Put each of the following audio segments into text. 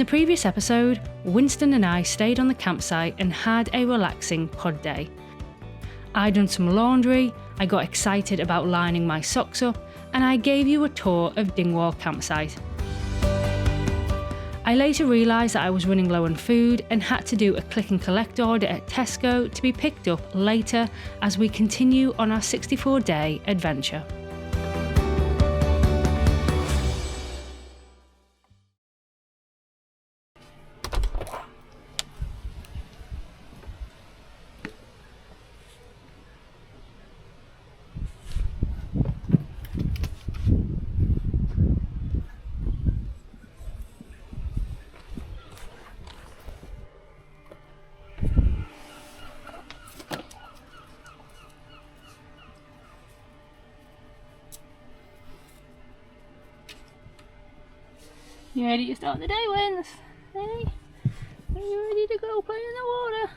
the previous episode, Winston and I stayed on the campsite and had a relaxing pod day. I'd done some laundry, I got excited about lining my socks up, and I gave you a tour of Dingwall campsite. I later realised that I was running low on food and had to do a click and collect order at Tesco to be picked up later as we continue on our 64-day adventure. You ready to start the day, Wins? Hey? Are you ready to go play in the water?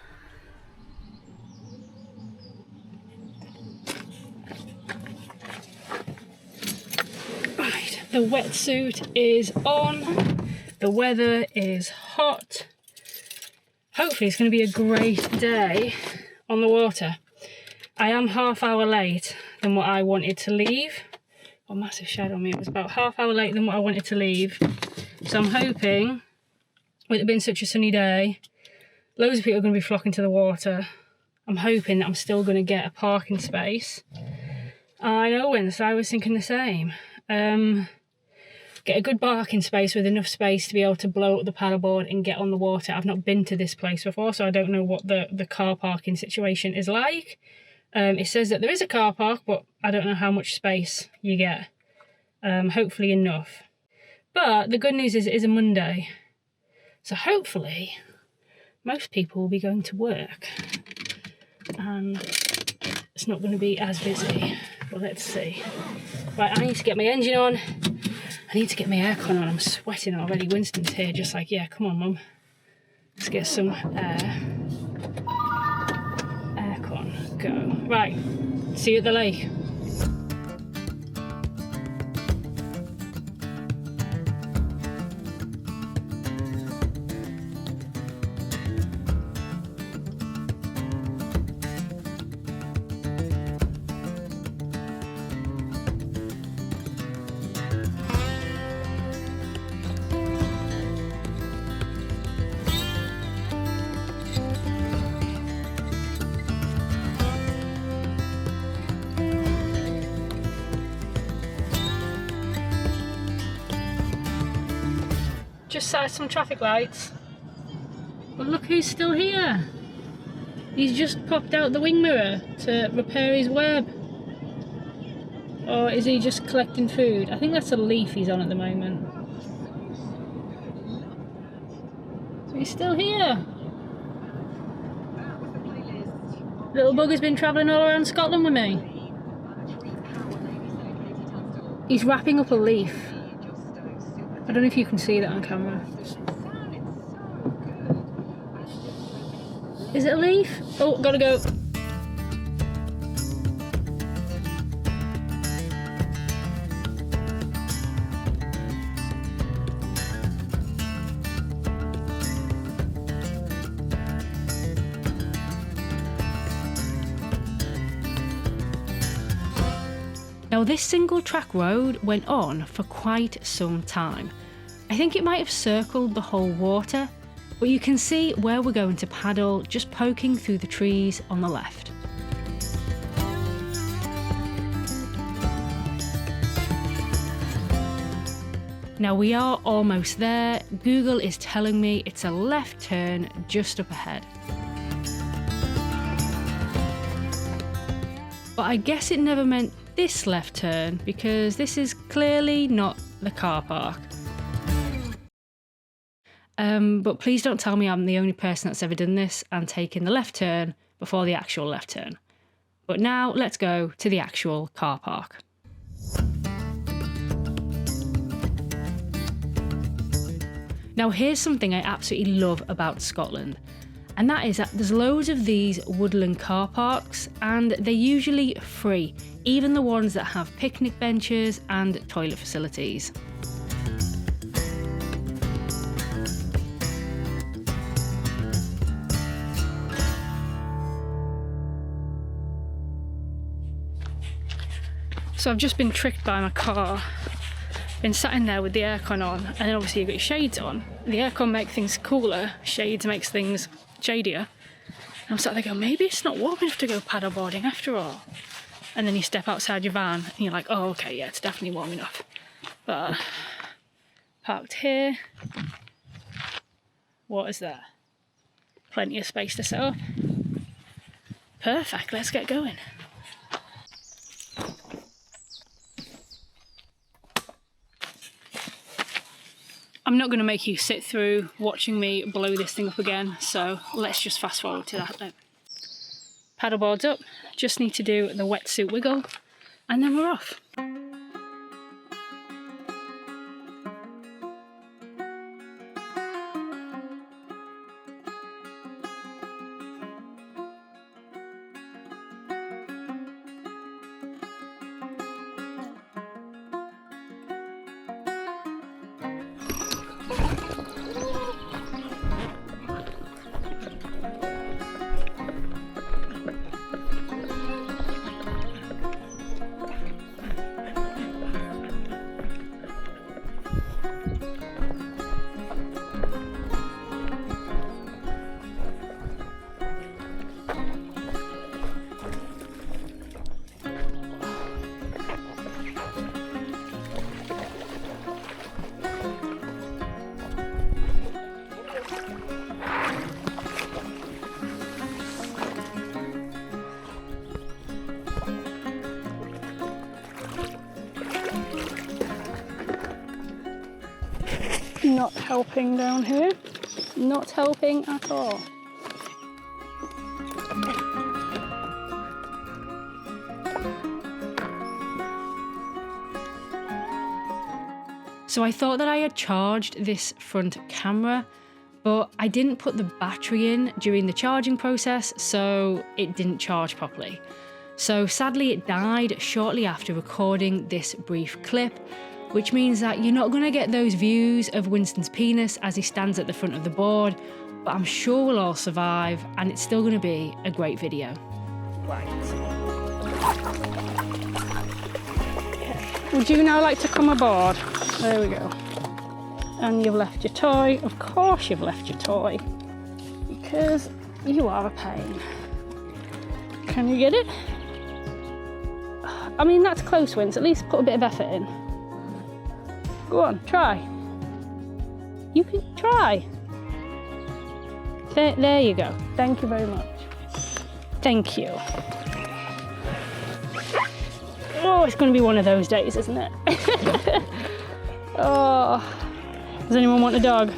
Right, the wetsuit is on. The weather is hot. Hopefully it's going to be a great day on the water. I am half-hour late than what I wanted to leave. Oh, massive shadow on me. It was about half-hour late than what I wanted to leave. So I'm hoping, with it being such a sunny day, loads of people are going to be flocking to the water. I'm hoping that I'm still going to get a parking space. I know, Winston, I was thinking the same. Get a good parking space with enough space to be able to blow up the paddleboard and get on the water. I've not been to this place before, so I don't know what the car parking situation is like. It says that there is a car park, but I don't know how much space you get. Hopefully enough. But the good news is it is a Monday. So hopefully most people will be going to work and it's not going to be as busy. But let's see. Right, I need to get my engine on. I need to get my aircon on. I'm sweating already. Winston's here just like, yeah, come on, Mum. Let's get some air. Aircon, go. Right, see you at the lake. Just sighted some traffic lights, but look who's still here. He's just popped out the wing mirror to repair his web. Or is he just collecting food? I think that's a leaf he's on at the moment. So he's still here. Little bugger's been travelling all around Scotland with me. He's wrapping up a leaf. I don't know if you can see that on camera. Is it a leaf? Oh, gotta go. Now this single track road went on for quite some time. I think it might have circled the whole water, but you can see where we're going to paddle just poking through the trees on the left. Now we are almost there. Google is telling me it's a left turn just up ahead. But I guess it never meant this left turn because this is clearly not the car park. But please don't tell me I'm the only person that's ever done this and taken the left turn before the actual left turn. But now let's go to the actual car park. Now here's something I absolutely love about Scotland, and that is that there's loads of these woodland car parks and they're usually free, even the ones that have picnic benches and toilet facilities. So I've just been tricked by my car. Been sat in there with the aircon on, and then obviously you've got your shades on. The aircon makes things cooler, shades makes things shadier. And I'm sat there going, maybe it's not warm enough to go paddleboarding after all. And then you step outside your van and you're like, oh okay, yeah, it's definitely warm enough. But parked here. What is there? Plenty of space to set up. Perfect, let's get going. I'm not going to make you sit through watching me blow this thing up again, so let's just fast forward to that then. Paddleboard's up, just need to do the wetsuit wiggle, and then we're off. Not helping down here, not helping at all. So I thought that I had charged this front camera, but I didn't put the battery in during the charging process, so it didn't charge properly. So sadly it died shortly after recording this brief clip, which means that you're not going to get those views of Winston's penis as he stands at the front of the board, but I'm sure we'll all survive, and it's still going to be a great video. Right. Okay. Would you now like to come aboard? There we go. And you've left your toy. Of course you've left your toy, because you are a pain. Can you get it? I mean, that's close, Wins. At least put a bit of effort in. Go on, try. You can try. There you go. Thank you very much. Thank you. Oh, it's going to be one of those days, isn't it? Oh, does anyone want a dog?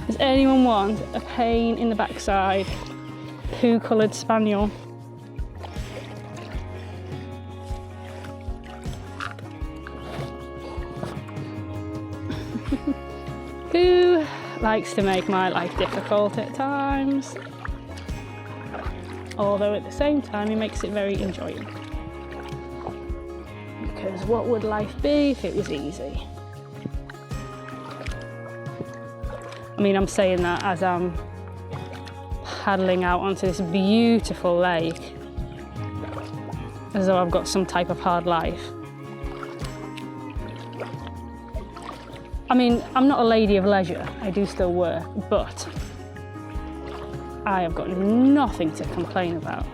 Does anyone want a pain in the backside, poo-coloured spaniel? Who likes to make my life difficult at times? Although at the same time he makes it very enjoyable. Because what would life be if it was easy? I mean, I'm saying that as I'm paddling out onto this beautiful lake, as though I've got some type of hard life. I mean, I'm not a lady of leisure, I do still work, but I have got nothing to complain about,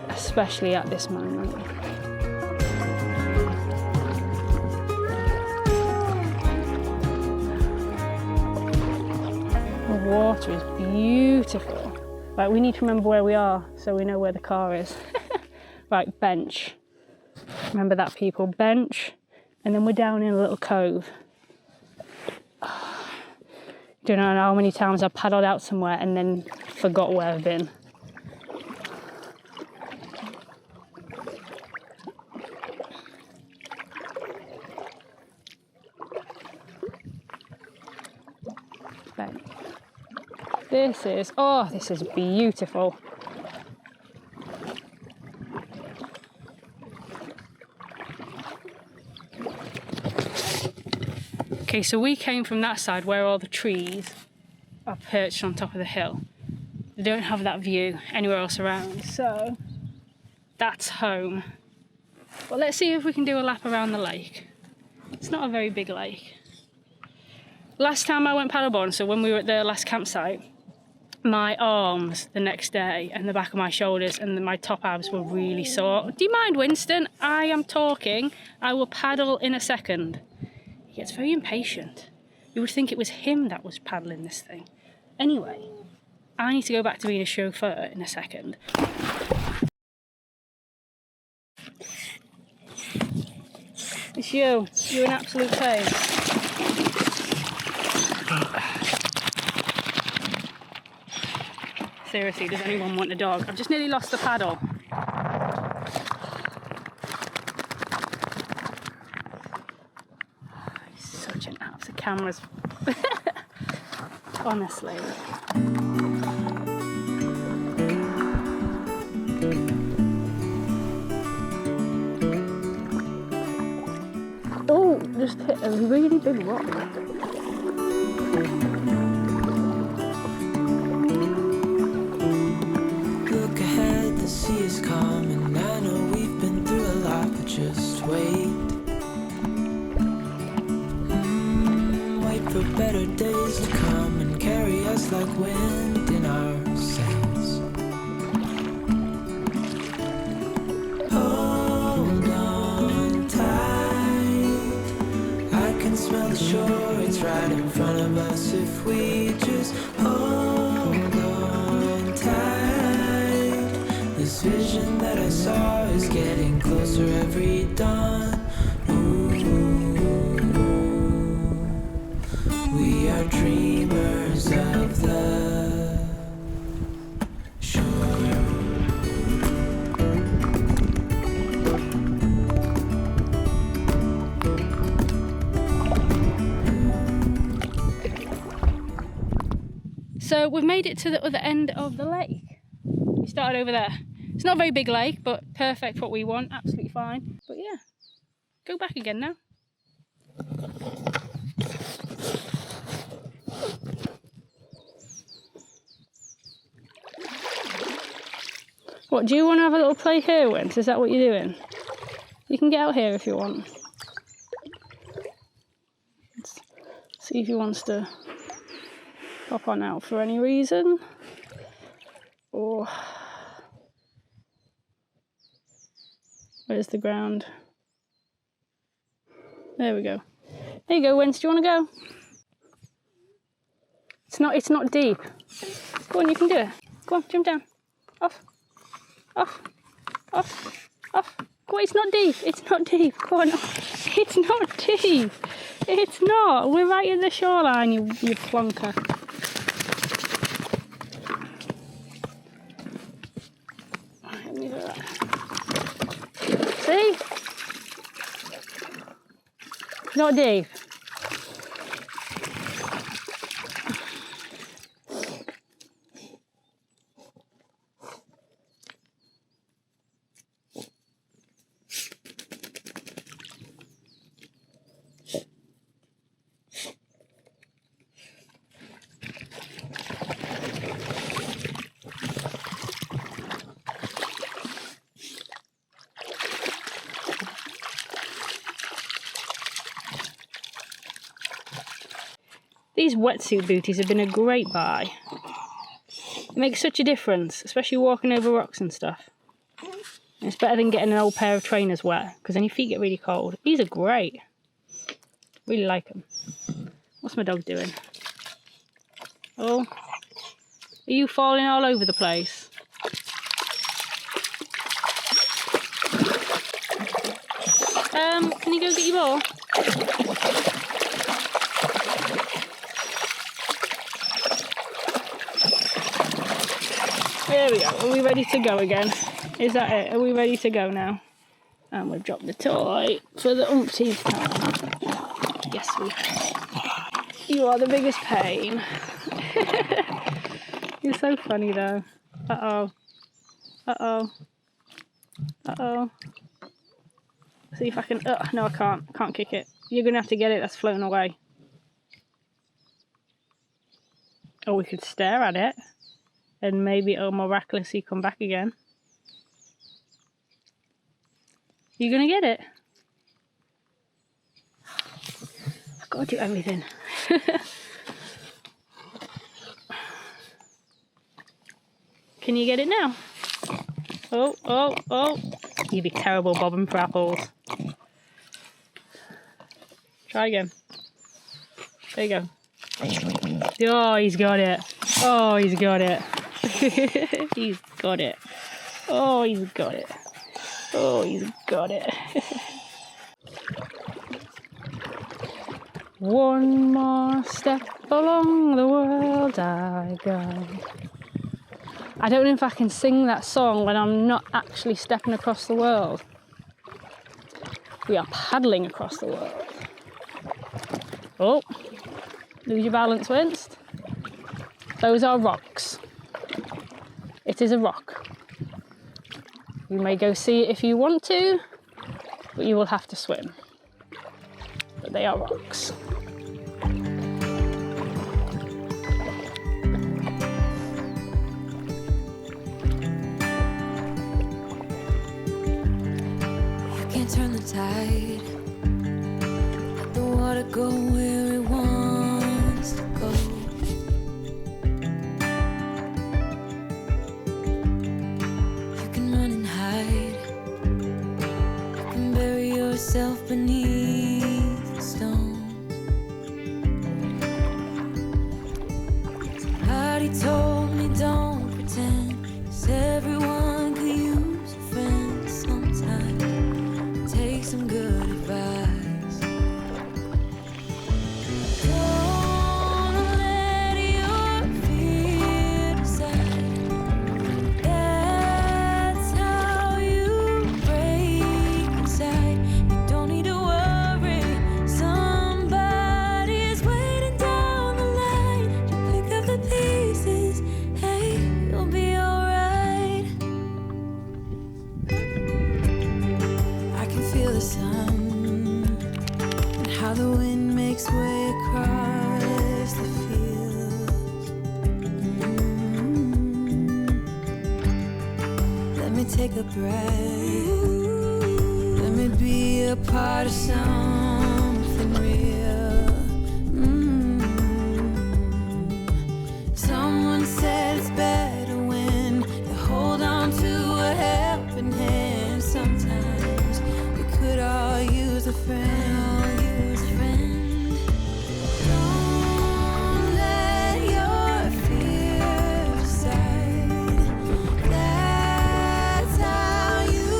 especially at this moment. The water is beautiful. Right, we need to remember where we are so we know where the car is. Right, bench. Remember that, people, bench. And then we're down in a little cove. Don't know how many times I've paddled out somewhere and then forgot where I've been. This is beautiful. Okay, so we came from that side where all the trees are perched on top of the hill. They don't have that view anywhere else around, so that's home. But let's see if we can do a lap around the lake. It's not a very big lake. Last time I went paddleboarding, so when we were at the last campsite, my arms the next day and the back of my shoulders and my top abs were really sore. Do you mind, Winston? I am talking. I will paddle in a second. He gets very impatient. You would think it was him that was paddling this thing. Anyway, I need to go back to being a chauffeur in a second. It's you. You're an absolute pain. Seriously, does anyone want a dog? I've just nearly lost the paddle. He's such an app. The camera's... Honestly. Oh, just hit a really big rock. Look ahead, the sea is calm, and I know we've been through a lot, but just wait. Wait for better days to come and carry us like wind in our sails. Hold on tight, I can smell the shore, it's right in front of us if we just hold on tight. This vision that I saw is getting closer every dawn. We are dreamers of the shore. So we've made it to the other end of the lake. We started over there. It's not a very big lake, but perfect for what we want, absolutely fine. But yeah, go back again now. What, do you want to have a little play here, Wins? Is that what you're doing? You can get out here if you want. Let's see if he wants to pop on out for any reason. Or... where's the ground? There we go. There you go, Wins. Do you want to go? It's not deep. Go on, you can do it. Go on, jump down. Off. Off. Off. Off. Go on, it's not deep. It's not deep. Go on. It's not deep. It's not. We're right in the shoreline, you plonker. Let me do that. See? Not deep. These wetsuit booties have been a great buy. It makes such a difference, especially walking over rocks and stuff. And it's better than getting an old pair of trainers wet, because then your feet get really cold. These are great. Really like them. What's my dog doing? Oh, are you falling all over the place? Can you go get your ball? There we go. Are we ready to go again? Is that it? Are we ready to go now? And we've dropped the toy for the umpteenth time. Yes, we have. You are the biggest pain. You're so funny though. Uh-oh. Uh-oh. Uh-oh. See if I can... no, I can't. I can't kick it. You're going to have to get it. That's floating away. Or we could stare at it. And maybe it'll miraculously come back again. You gonna get it? I've got to do everything. Can you get it now? Oh, oh, oh. You'd be terrible bobbing for apples. Try again. There you go. Oh, he's got it. Oh, he's got it. He's got it. Oh, he's got it. Oh, he's got it. One more step along the world I go. I don't know if I can sing that song when I'm not actually stepping across the world. We are paddling across the world. Oh, lose your balance, Winston. Those are rocks. It is a rock. You may go see it if you want to, but you will have to swim. But they are rocks. Turn the tide, let the water go where it wants to go. You can run and hide, you can bury yourself beneath the stones. Somebody told me don't pretend, 'cause everyone could use a friend sometimes. Take some good advice. Don't let your fear decide. That's how you break inside. You don't need to worry. Somebody is waiting down the line. You pick up the pieces. Hey, you'll be alright. Feel the sun and how the wind makes way across the fields. Let me take a breath. Let me be a part of something real. Someone said it's better when you hold on to a helping hand. Sometimes could all use a friend. Don't let your fear decide. That's how you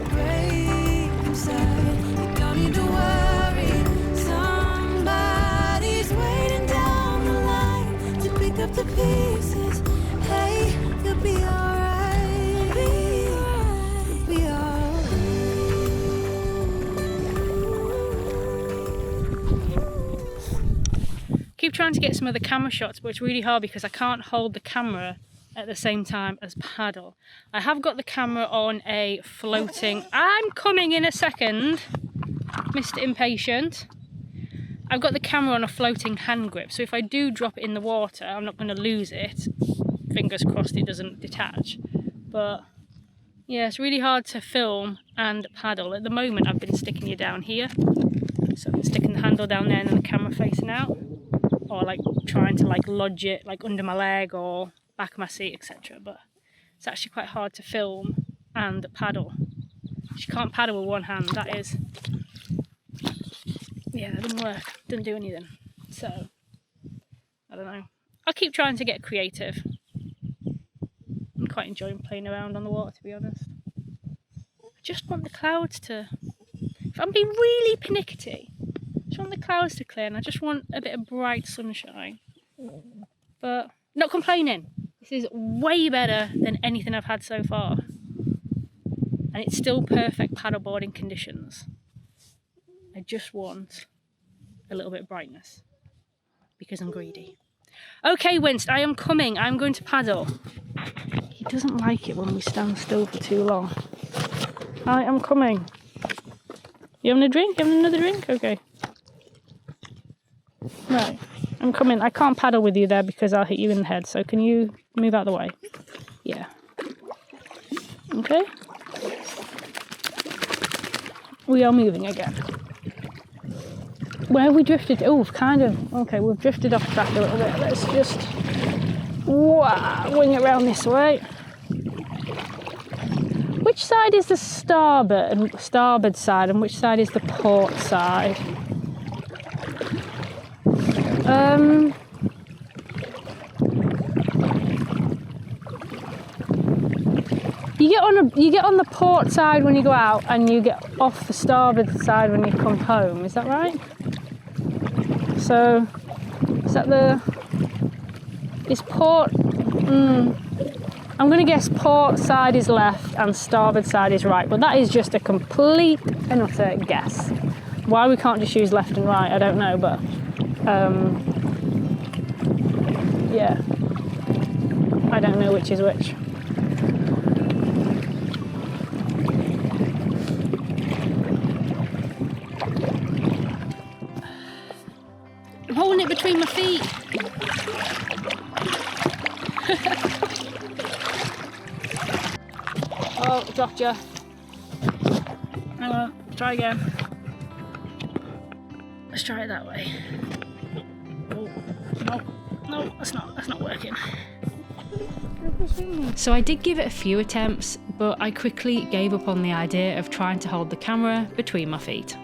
break inside. You don't need to worry. Somebody's waiting down the line to pick up the pieces. Hey, you'll be alright. You'll be alright. Keep trying to get some of the camera shots, but it's really hard because I can't hold the camera at the same time as paddle. I have got the camera on a floating... I'm coming in a second, Mr. Impatient. I've got the camera on a floating hand grip, so if I do drop it in the water, I'm not going to lose it. Fingers crossed it doesn't detach. But yeah, it's really hard to film and paddle. At the moment, I've been sticking you down here. So I've been sticking the handle down there and then the camera facing out. Or like trying to like lodge it like under my leg or back of my seat, etc. But it's actually quite hard to film and paddle. You can't paddle with one hand, that is. Yeah, that didn't work, didn't do anything. So, I don't know. I'll keep trying to get creative. I'm quite enjoying playing around on the water, to be honest. I just want the clouds to... If I'm being really pernickety, I just want the clouds to clear and I just want a bit of bright sunshine. But not complaining. This is way better than anything I've had so far. And it's still perfect paddleboarding conditions. I just want a little bit of brightness because I'm greedy. Okay, Winston, I am coming. I'm going to paddle. He doesn't like it when we stand still for too long. I am coming. You having a drink? You having another drink? Okay. Right, I'm coming. I can't paddle with you there because I'll hit you in the head. So can you move out of the way? Yeah. Okay. we are moving again. Where have we drifted? Oh, kind of. Okay, we've drifted off track a little bit. Let's just wing it around this way. Which side is the starboard side, and which side is the port side? You get on the port side when you go out, and you get off the starboard side when you come home. Is that right? So, is port? I'm going to guess port side is left and starboard side is right, but that is just a complete and utter guess. Why we can't just use left and right, I don't know, but yeah, I don't know which is which. I'm holding it between my feet. Oh, dropped you. Hang on, try again. Let's try it that way. Oh, no, that's not working. So I did give it a few attempts, but I quickly gave up on the idea of trying to hold the camera between my feet.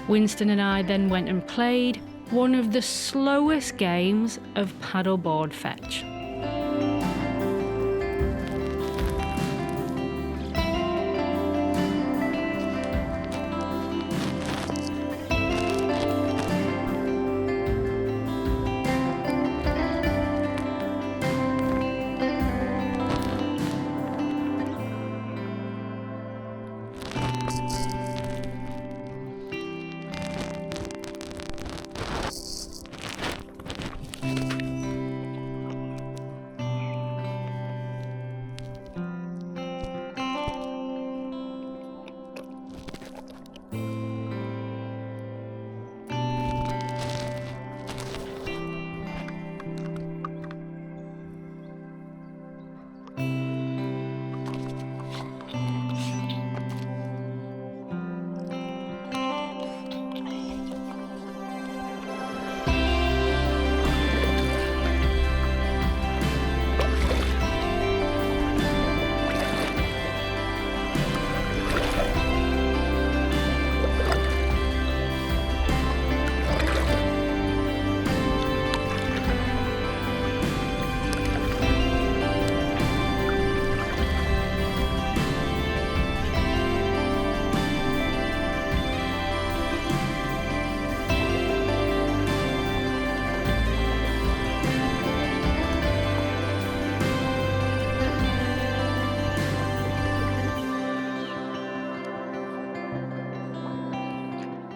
Winston and I then went and played one of the slowest games of paddleboard fetch.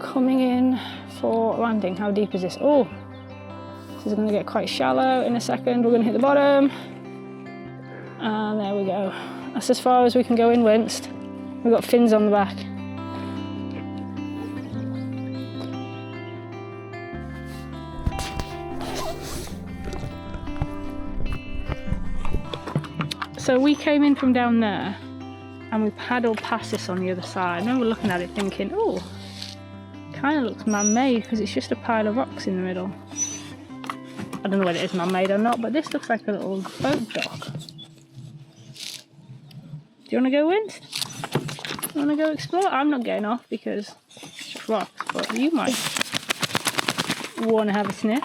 Coming in for landing. How deep is this? Oh, this is going to get quite shallow in a second. We're going to hit the bottom. And there we go. That's as far as we can go in Winst. We've got fins on the back. So we came in from down there and we paddled past this on the other side. I remember looking at it thinking, oh, kind of looks man-made because it's just a pile of rocks in the middle. I don't know whether it is man-made or not, but this looks like a little boat dock. Do you want to go in? You want to go explore? I'm not getting off because it's just rocks, but you might want to have a sniff.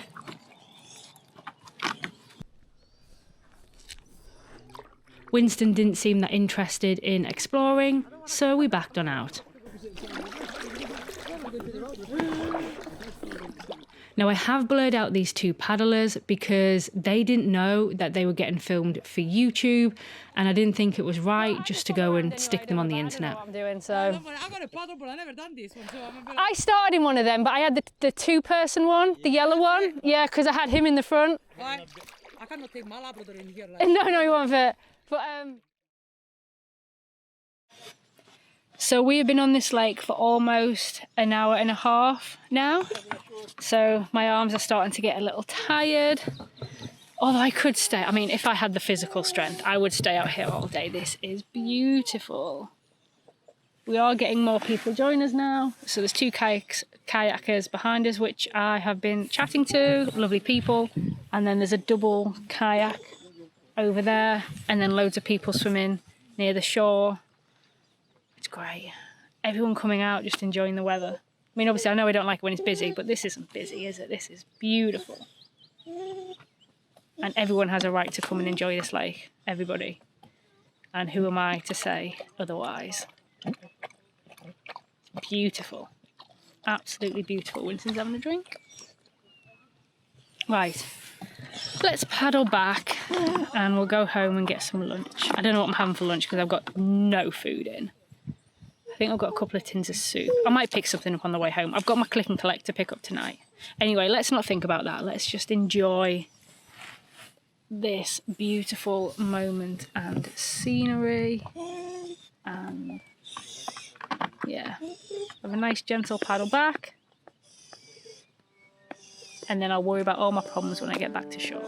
Winston didn't seem that interested in exploring, so we backed on out. Now I have blurred out these two paddlers because they didn't know that they were getting filmed for YouTube, and I didn't think it was right just to go and stick them on the internet. I'm doing so. I got a paddleboard. I never done this one, so I started in one of them, but I had the two-person one, the yellow one. Yeah, because I had him in the front. I cannot take my Labrador in here. Like. No, you won't fit. But So we have been on this lake for almost an hour and a half now. So my arms are starting to get a little tired. Although I could stay, I mean, if I had the physical strength, I would stay out here all day. This is beautiful. We are getting more people join us now. So there's two kayakers behind us, which I have been chatting to, lovely people. And then there's a double kayak over there. And then loads of people swimming near the shore. It's great. Everyone coming out, just enjoying the weather. I mean, obviously, I know I don't like it when it's busy, but this isn't busy, is it? This is beautiful. And everyone has a right to come and enjoy this lake. Everybody. And who am I to say otherwise? Beautiful. Absolutely beautiful. Winston's having a drink. Right. Let's paddle back and we'll go home and get some lunch. I don't know what I'm having for lunch because I've got no food in. I think I've got a couple of tins of soup. I might pick something up on the way home. I've got my click and collect to pick up tonight. Anyway, let's not think about that. Let's just enjoy this beautiful moment and scenery. And yeah, have a nice gentle paddle back. And then I'll worry about all my problems when I get back to shore.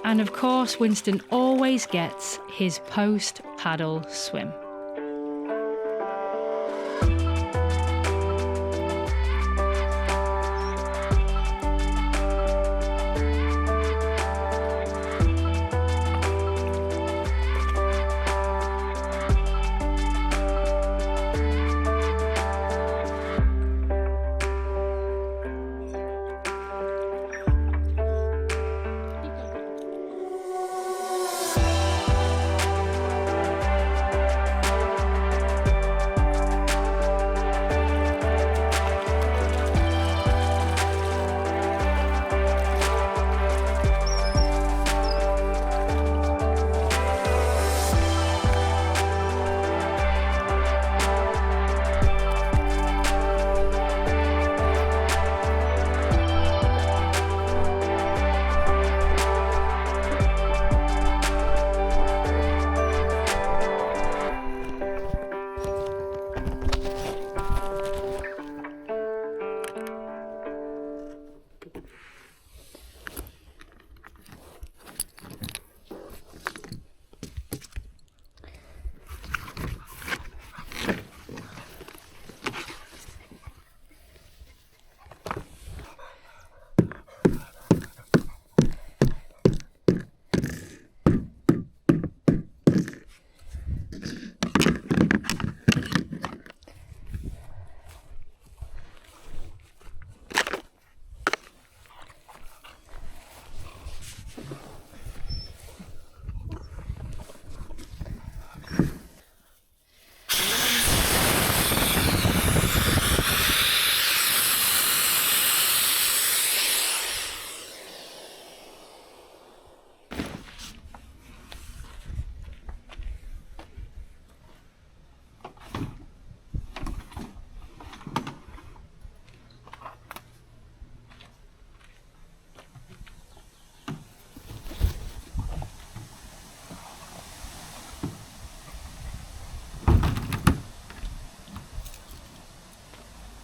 And of course, Winston always gets his post-paddle swim.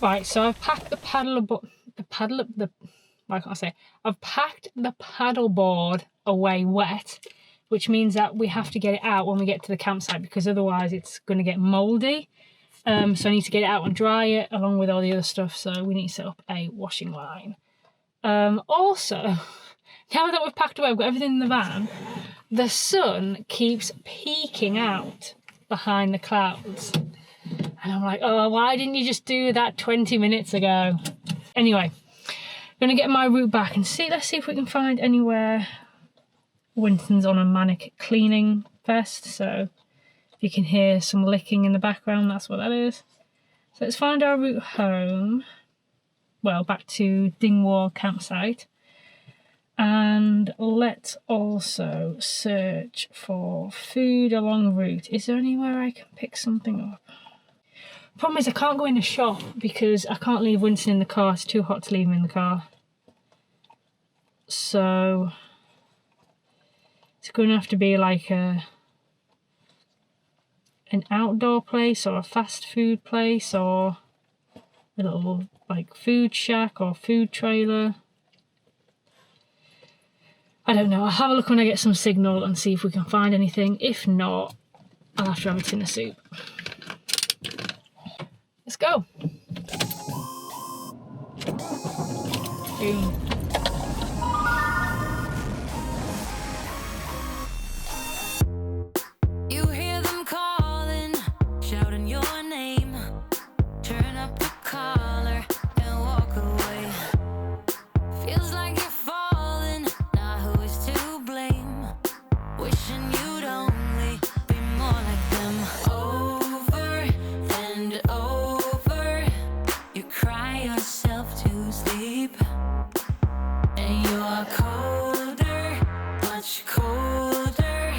Right, so I've packed the paddleboard. I've packed the paddleboard away wet, which means that we have to get it out when we get to the campsite because otherwise it's going to get mouldy. So I need to get it out and dry it along with all the other stuff. So we need to set up a washing line. Also, now that we've packed away, we've got everything in the van. The sun keeps peeking out behind the clouds. And I'm like, oh, why didn't you just do that 20 minutes ago? Anyway, I'm going to get my route back and see. Let's see if we can find anywhere. Winston's on a manic cleaning vest, so if you can hear some licking in the background, that's what that is. So let's find our route home. Well, back to Dingwall campsite. And let's also search for food along route. Is there anywhere I can pick something up? Problem is I can't go in the shop because I can't leave Winston in the car. It's too hot to leave him in the car. So it's going to have to be like an outdoor place or a fast food place or a little like food shack or food trailer. I don't know. I'll have a look when I get some signal and see if we can find anything. If not, I'll have to have a tin of soup. Let's go. Boom. You hear them calling, shouting your name. Turn up the collar and walk away. Feels like you're falling, now who is to blame? Wishing you'd only be more like them. Over and over, you cry yourself to sleep. And you are colder, much colder.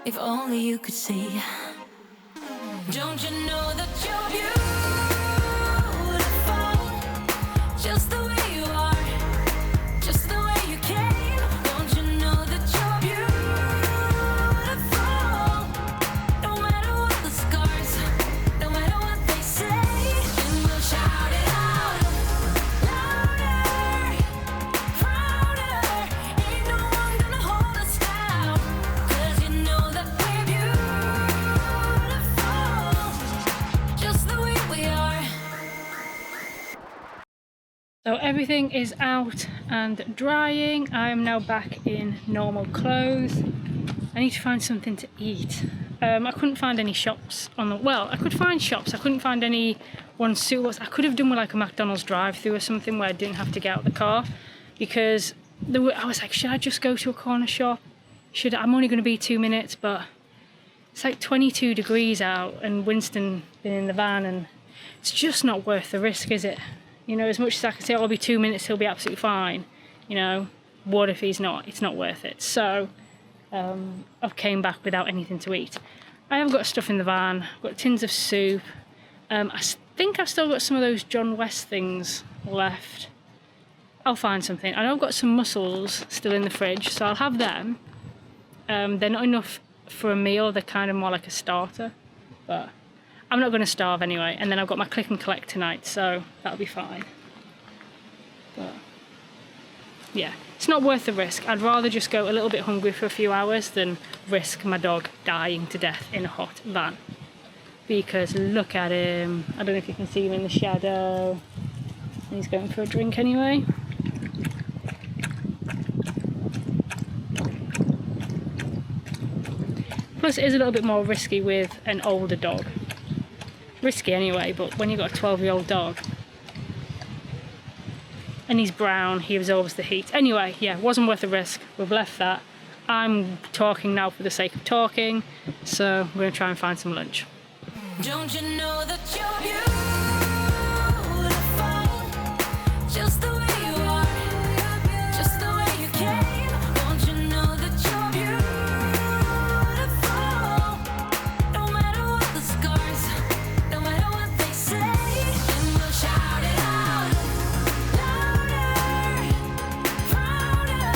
If only you could see. Don't you know that you're beautiful, just the way you are, just the way you came. Don't you know that you're beautiful, no matter what the scars, no matter what they say. And we'll shout it out, louder, prouder. Ain't no one gonna hold us down, 'cause you know that we're beautiful, just the way we are. So everything is out and drying. I am now back in normal clothes. I need to find something to eat. I couldn't find any shops on the... Well, I could find shops. I couldn't find any one suitable. I could have done with like a McDonald's drive-through or something where I didn't have to get out of the car because I was like, should I just go to a corner shop? I'm only going to be 2 minutes, but it's like 22 degrees out and Winston been in the van and it's just not worth the risk, is it? You know, as much as I can say, I'll be 2 minutes, he'll be absolutely fine. You know, what if he's not? It's not worth it. So I've came back without anything to eat. I have got stuff in the van. I've got tins of soup. I think I've still got some of those John West things left. I'll find something. I know I've got some mussels still in the fridge, so I'll have them. They're not enough for a meal. They're kind of more like a starter, but I'm not going to starve anyway. And then I've got my click and collect tonight, so that'll be fine. But yeah, it's not worth the risk. I'd rather just go a little bit hungry for a few hours than risk my dog dying to death in a hot van. Because look at him. I don't know if you can see him in the shadow. He's going for a drink anyway. Plus it is a little bit more risky with an older dog. Risky anyway, but when you've got a 12-year-old dog and he's brown, he absorbs the heat. Anyway, yeah, wasn't worth the risk. We've left that. I'm talking now for the sake of talking, so we're going to try and find some lunch. Don't you know that you're beautiful, just the way you are, just the way you came. Don't you know that you're beautiful, no matter what the scars, no matter what they say. And we'll shout it out, louder, prouder.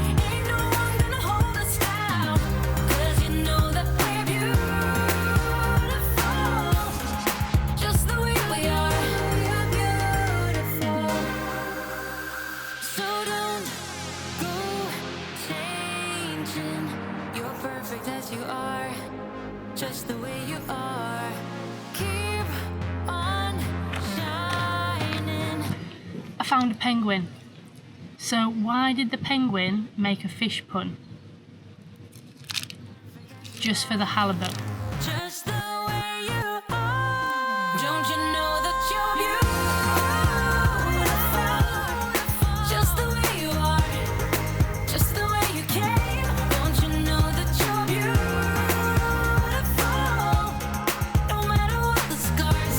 Ain't no one gonna hold us down, 'cause you know that we're beautiful, just the way we are. just the way you are. Keep on shining. I found a penguin. So why did the penguin make a fish pun? Just for the halibut. Just the way you are. Don't you know that you're beautiful? Just the way you are. Just the way you came. Don't you know that you're beautiful? No matter what the scars,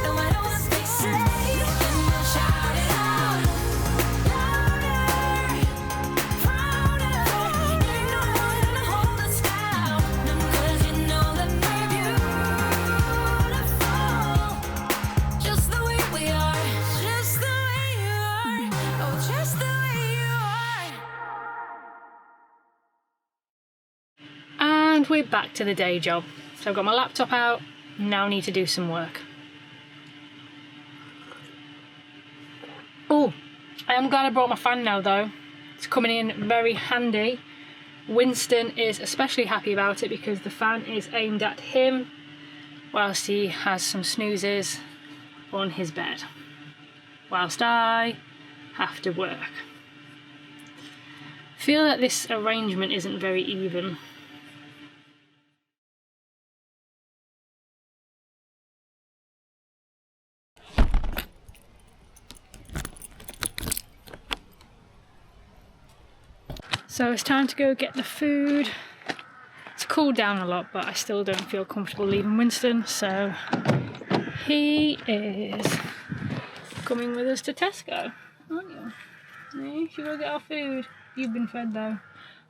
no matter what they say, then we'll shout it out louder, prouder. Ain't no one gonna hold us down. 'Cause you know that we're beautiful. Just the way we are. Just the way you are. Oh, just the way you are. And we're back to the day job. So I've got my laptop out, now I need to do some work. Oh, I am glad I brought my fan now though. It's coming in very handy. Winston is especially happy about it because the fan is aimed at him whilst he has some snoozes on his bed, whilst I have to work. I feel that this arrangement isn't very even. So it's time to go get the food. It's cooled down a lot, but I still don't feel comfortable leaving Winston, so he is coming with us to Tesco, aren't you? Yeah, you should go get our food. You've been fed though.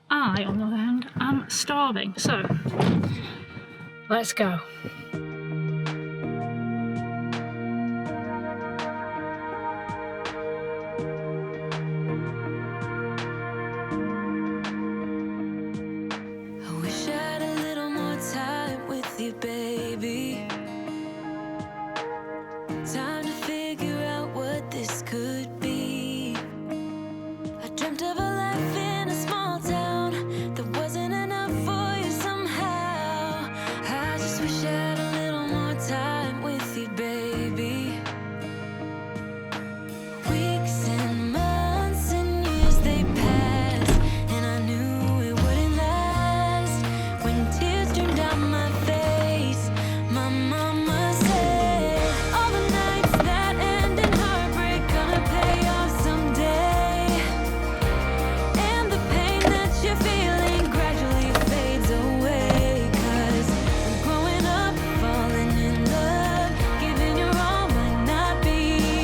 I, on the other hand, am starving, so let's go. I wish I had a little more time with you, baby. Time to figure out what this could be. I dreamt of a life in a small town that wasn't enough for you somehow. I just wish I had a little more time with you, baby. Weeks and months and years they passed, and I knew it wouldn't last. When tears streamed down my face, my mama said, all the nights that end in heartbreak gonna pay off someday. And the pain that you're feeling gradually fades away. 'Cause I'm growing up, falling in love, giving your all might not be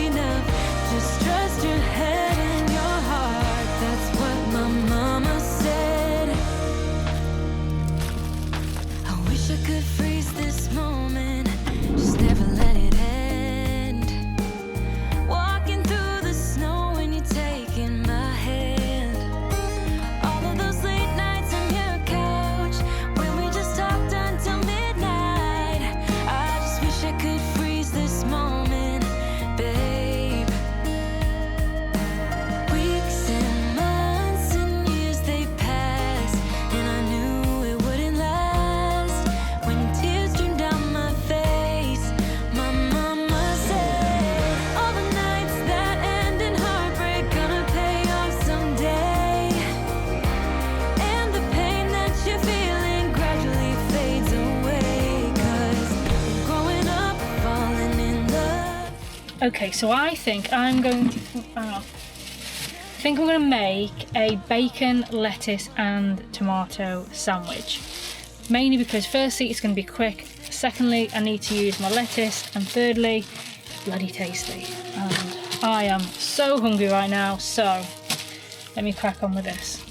enough. Just trust your head and your heart, that's what my mama said. I wish I could freeze this moment, just never let it end. Walking through the snow when you're taking my hand. All of those late nights on your couch when we just talked until midnight. I just wish I could freeze this moment, babe. Weeks and months and years they passed, and I knew it wouldn't last. When tears streamed down my face, my mama said, all the nights that end in heartbreak gonna pay off someday. And the pain that you're feeling gradually fades away. 'Cause I'm growing up, falling in love. Okay, so I think I'm going to, I think I'm going to make a bacon, lettuce and tomato sandwich. Mainly because firstly it's going to be quick, secondly I need to use my lettuce, and thirdly it's bloody tasty. And I am so hungry right now, so let me crack on with this.